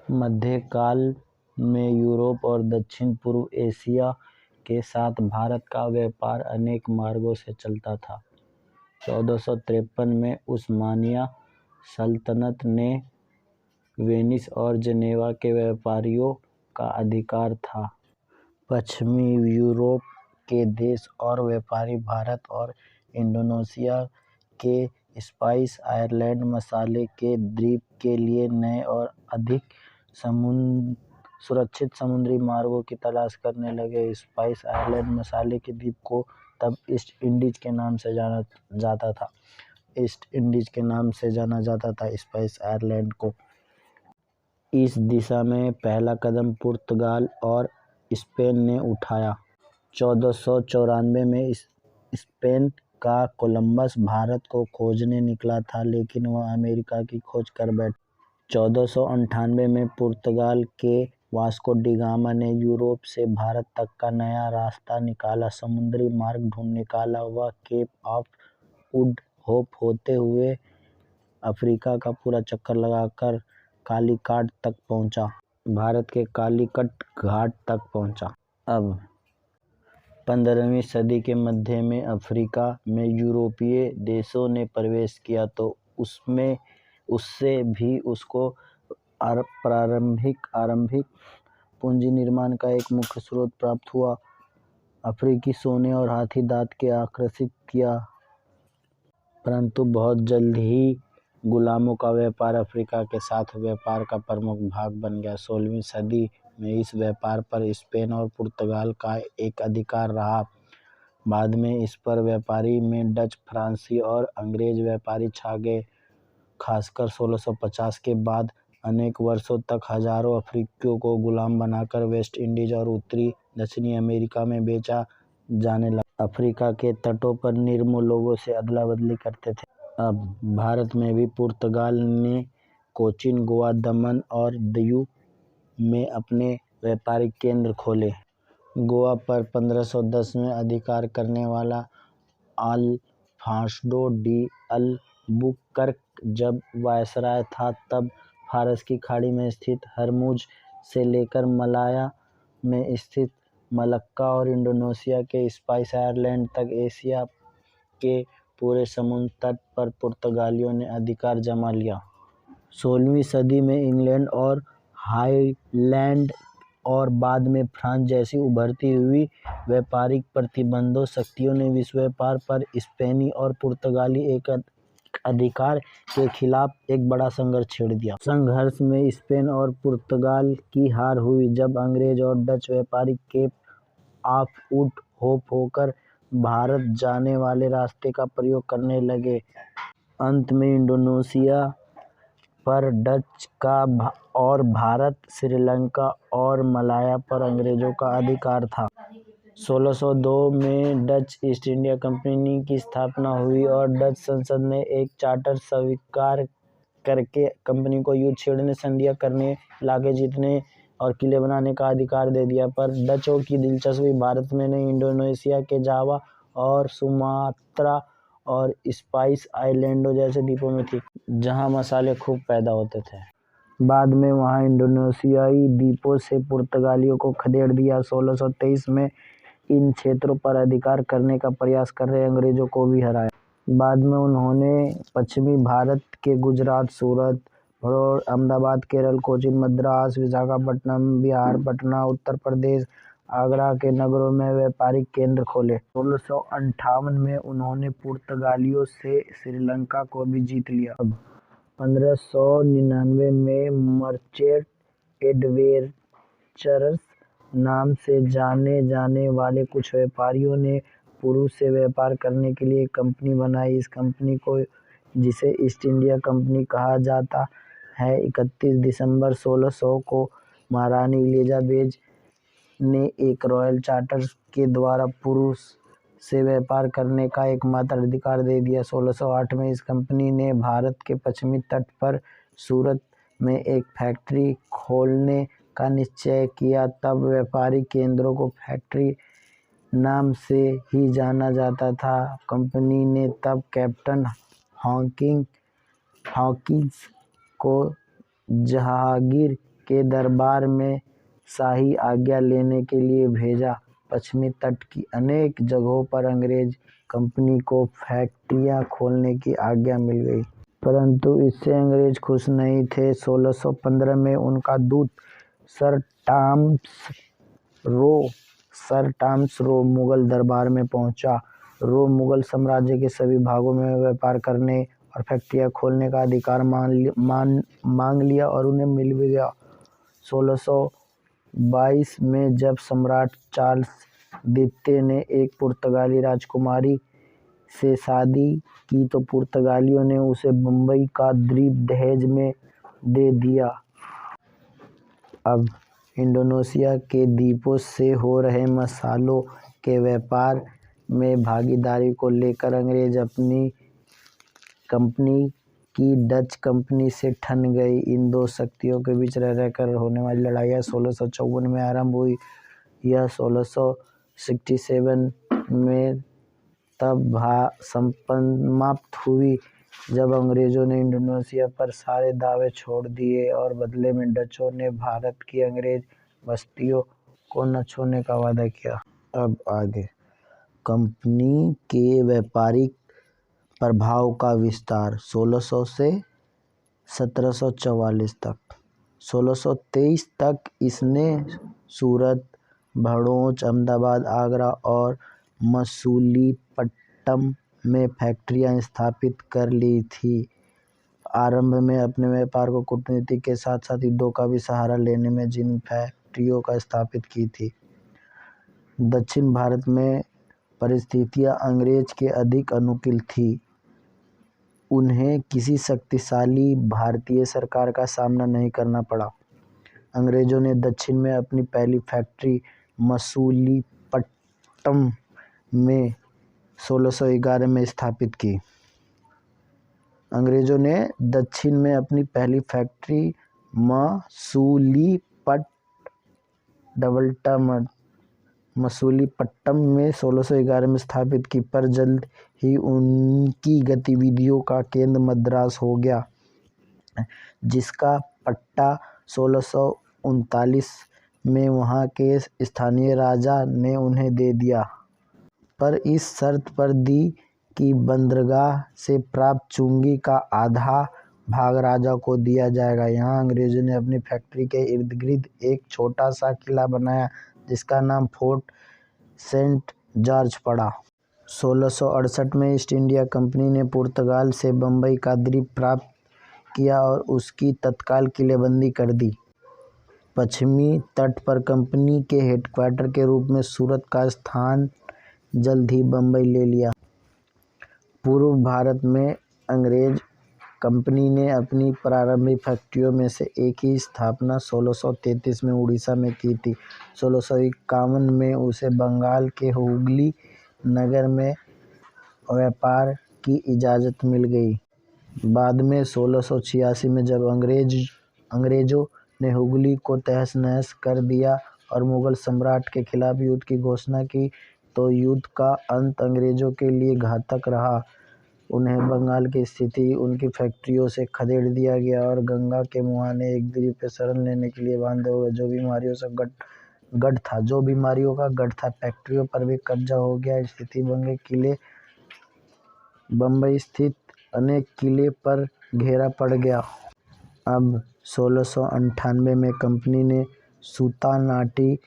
मध्यकाल में यूरोप और दक्षिण पूर्व एशिया के साथ भारत का व्यापार अनेक मार्गों से चलता था। 1453 में उस्मानिया सल्तनत ने वेनिस और जेनेवा के व्यापारियों का अधिकार था। पश्चिमी यूरोप के देश और व्यापारी भारत और इंडोनेशिया के स्पाइस आइलैंड मसाले के द्वीप के लिए नए और अधिक सुरक्षित समुद्री मार्गों की तलाश करने लगे। स्पाइस आइलैंड मसाले के द्वीप को तब ईस्ट इंडीज के नाम से जाना जाता था स्पाइस आइलैंड को। इस दिशा में पहला कदम पुर्तगाल और स्पेन ने उठाया। 1494 में स्पेन का कोलंबस भारत को खोजने निकला था, लेकिन वह अमेरिका की खोज कर बैठा। 1498 में पुर्तगाल के वास्को डी गामा ने यूरोप से भारत तक का नया रास्ता निकाला, समुद्री मार्ग ढूंढ निकाला। वह केप ऑफ गुड होप होते हुए अफ्रीका का पूरा चक्कर लगाकर कालीकट तक पहुंचा। भारत के कालीकट घाट तक पहुंचा। अब 15वीं सदी के मध्य में अफ्रीका में यूरोपीय देशों ने प्रवेश किया तो उससे भी उसको आरंभिक पूंजी निर्माण का एक मुख्य स्रोत प्राप्त हुआ। अफ्रीकी सोने और हाथी दांत के आकर्षित किया, परंतु बहुत जल्द ही गुलामों का व्यापार अफ्रीका के साथ व्यापार का प्रमुख भाग बन गया। 16वीं सदी में इस व्यापार पर स्पेन और पुर्तगाल का एक अधिकार रहा। बाद में इस पर व्यापारी में डच, फ्रांसीसी और अंग्रेज व्यापारी छा गए। खासकर 1650 के बाद अनेक वर्षों तक हजारों अफ्रीकियों को गुलाम बनाकर वेस्ट इंडीज और उत्तरी दक्षिणी अमेरिका में बेचा जाने लगा। अफ्रीका के तटों पर निर्मूल लोगों से अदला बदली करते थे। अब भारत में भी पुर्तगाल ने कोचीन, गोवा, दमन और दीव में अपने व्यापारिक केंद्र खोले। गोवा पर 1510 में अधिकार करने वाला अल्फांसो डी अल्बुकर्क जब वायसराय था, तब फारस की खाड़ी में स्थित हरमुज से लेकर मलाया में स्थित मलक्का और इंडोनेशिया के स्पाइस आइलैंड तक एशिया के पूरे समुद्र तट पर पुर्तगालियों ने अधिकार जमा लिया। 16वीं सदी में इंग्लैंड और हाईलैंड और बाद में फ्रांस जैसी उभरती हुई व्यापारिक प्रतिबंधों शक्तियों ने विश्व व्यापार पर स्पेनी और पुर्तगाली अधिकार के खिलाफ एक बड़ा संघर्ष छेड़ दिया। संघर्ष में स्पेन और पुर्तगाल की हार हुई जब अंग्रेज और डच व्यापारी केप ऑफ गुड होप होकर भारत जाने वाले रास्ते का प्रयोग करने लगे। अंत में इंडोनेशिया पर डच का और भारत, श्रीलंका और मलाया पर अंग्रेजों का अधिकार था। 1602 में डच ईस्ट इंडिया कंपनी की स्थापना हुई और डच संसद ने एक चार्टर स्वीकार करके कंपनी को युद्ध छेड़ने, संधियां करने, इलाके जीतने और किले बनाने का अधिकार दे दिया। पर डचों की दिलचस्पी भारत में नहीं, इंडोनेशिया के जावा और सुमात्रा और स्पाइस आइलैंडों जैसे द्वीपों में थी, जहां मसाले खूब पैदा होते थे। बाद में वहां इंडोनेशियाई द्वीपों से पुर्तगालियों को खदेड़ दिया। 1623 में इन क्षेत्रों पर अधिकार करने का प्रयास कर रहे अंग्रेजों को भी हराया। बाद में उन्होंने पश्चिमी भारत के गुजरात, सूरत, भड़ौर, अहमदाबाद, केरल, कोचीन, मद्रास, विशाखापट्टनम, बिहार, पटना, उत्तर प्रदेश, आगरा के नगरों में व्यापारिक केंद्र खोले। 1658 में उन्होंने पुर्तगालियों से श्रीलंका को भी जीत लिया। 1599 में मर्चेंट एडवेंचरर्स नाम से जाने जाने वाले कुछ व्यापारियों ने पूर्व से व्यापार करने के लिए एक कंपनी बनाई। इस कंपनी को, जिसे ईस्ट इंडिया कंपनी कहा जाता है, 31 दिसंबर 1600 को महारानी एलिजाबेथ ने एक रॉयल चार्टर के द्वारा पूर्व से व्यापार करने का एकमात्र अधिकार दे दिया। 1608 में इस कंपनी ने भारत के पश्चिमी तट पर सूरत में एक फैक्ट्री खोलने का निश्चय किया। तब व्यापारिक केंद्रों को फैक्ट्री नाम से ही जाना जाता था। कंपनी ने तब कैप्टन हॉकिंस को जहांगीर के दरबार में शाही आज्ञा लेने के लिए भेजा। पश्चिमी तट की अनेक जगहों पर अंग्रेज कंपनी को फैक्ट्रियां खोलने की आज्ञा मिल गई, परंतु इससे अंग्रेज खुश नहीं थे। 1615 में उनका दूत सर टॉमस रो मुगल दरबार में पहुंचा। रो मुगल साम्राज्य के सभी भागों में व्यापार करने और फैक्ट्रियां खोलने का अधिकार मांग लिया और उन्हें मिल भी गया। 1622 में जब सम्राट चार्ल्स द्वितीय ने एक पुर्तगाली राजकुमारी से शादी की तो पुर्तगालियों ने उसे बम्बई का द्वीप दहेज में दे दिया। अब इंडोनेशिया के द्वीपों से हो रहे मसालों के व्यापार में भागीदारी को लेकर अंग्रेज अपनी कंपनी की डच कंपनी से ठन गई। इन दो शक्तियों के बीच रह रहकर होने वाली लड़ाइयाँ 1654 में आरंभ हुई। यह 1667 में तब समाप्त हुई जब अंग्रेजों ने इंडोनेशिया पर सारे दावे छोड़ दिए और बदले में डचों ने भारत की अंग्रेज बस्तियों को न छूने का वादा किया। अब आगे कंपनी के व्यापारिक प्रभाव का विस्तार 1600 से 1744 तक। 1623 तक इसने सूरत, भड़ोच, अहमदाबाद, आगरा और मसूलीपट्टम में फैक्ट्रियां स्थापित कर ली थी। आरंभ में अपने व्यापार को कूटनीति के साथ साथ युद्धों का भी सहारा लेने में जिन फैक्ट्रियों का स्थापित की थी। दक्षिण भारत में परिस्थितियां अंग्रेज के अधिक अनुकूल थी। उन्हें किसी शक्तिशाली भारतीय सरकार का सामना नहीं करना पड़ा। अंग्रेजों ने दक्षिण में अपनी पहली फैक्ट्री मसूलीपट्टम में 1611 में स्थापित की। मसूलीपट्टम में 1611 में स्थापित की, पर जल्द ही उनकी गतिविधियों का केंद्र मद्रास हो गया, जिसका पट्टा 1639 में वहां के स्थानीय राजा ने उन्हें दे दिया, पर इस शर्त पर दी कि बंदरगाह से प्राप्त चुंगी का आधा भाग राजा को दिया जाएगा। यहाँ अंग्रेजों ने अपनी फैक्ट्री के इर्द गिर्द एक छोटा सा किला बनाया, जिसका नाम फोर्ट सेंट जॉर्ज पड़ा। 1668 में ईस्ट इंडिया कंपनी ने पुर्तगाल से बम्बई का द्वीप प्राप्त किया और उसकी तत्काल किलेबंदी कर दी। पश्चिमी तट पर कंपनी के हेडक्वार्टर के रूप में सूरत का स्थान जल्द ही बम्बई ले लिया। पूर्व भारत में अंग्रेज कंपनी ने अपनी प्रारंभिक फैक्ट्रियों में से एक की स्थापना 1633 में उड़ीसा में की थी। 1651 में उसे बंगाल के हुगली नगर में व्यापार की इजाज़त मिल गई। बाद में 1686 में जब अंग्रेजों ने हुगली को तहस नहस कर दिया और मुगल सम्राट के खिलाफ युद्ध की घोषणा की, तो युद्ध का अंत अंग्रेजों के लिए घातक रहा। उन्हें बंगाल की स्थिति उनकी फैक्ट्रियों से खदेड़ दिया गया और गंगा के मुहाने एक द्वीप पे शरण लेने के लिए बांधे हुए जो बीमारियों का गढ़ था, फैक्ट्रियों पर भी कब्जा हो गया। स्थिति बम्बई स्थित अनेक किले पर घेरा पड़ गया। अब 1698 में कंपनी ने सूतानाटी,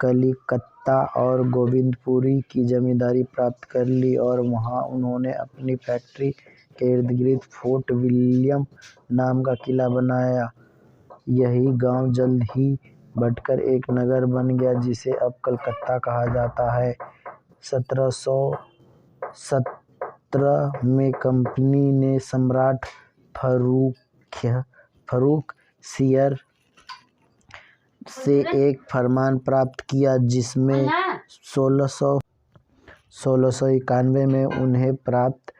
कलिकत्ता और गोविंदपुरी की जमींदारी प्राप्त कर ली और वहां उन्होंने अपनी फैक्ट्री के इर्द गिर्द फोर्ट विलियम नाम का किला बनाया। यही गांव जल्द ही बढ़कर एक नगर बन गया, जिसे अब कलकत्ता कहा जाता है। 1717 में कंपनी ने सम्राट फर्रुखसिंह से एक फरमान प्राप्त किया, जिसमें 1691 में उन्हें प्राप्त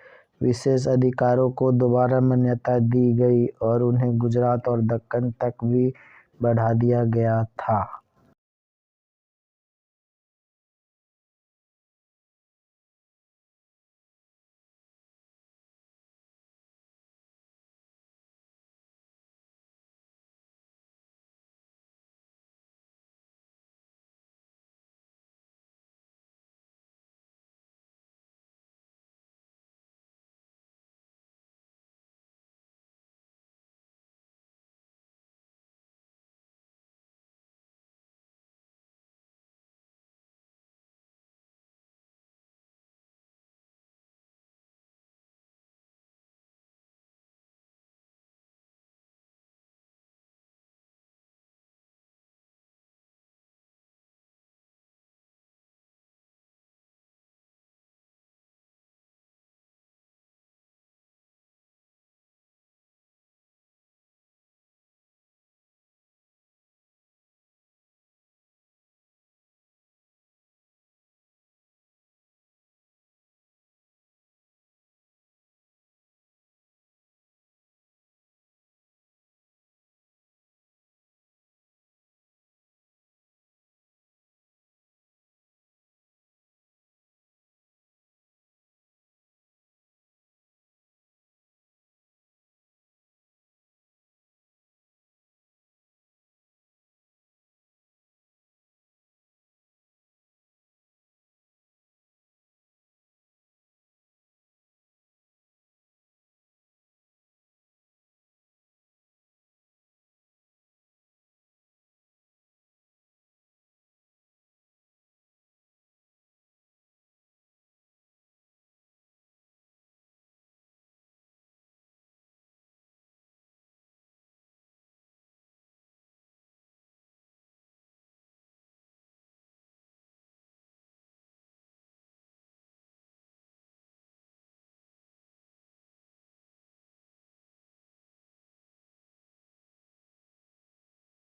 विशेष अधिकारों को दोबारा मान्यता दी गई और उन्हें गुजरात और दक्कन तक भी बढ़ा दिया गया था।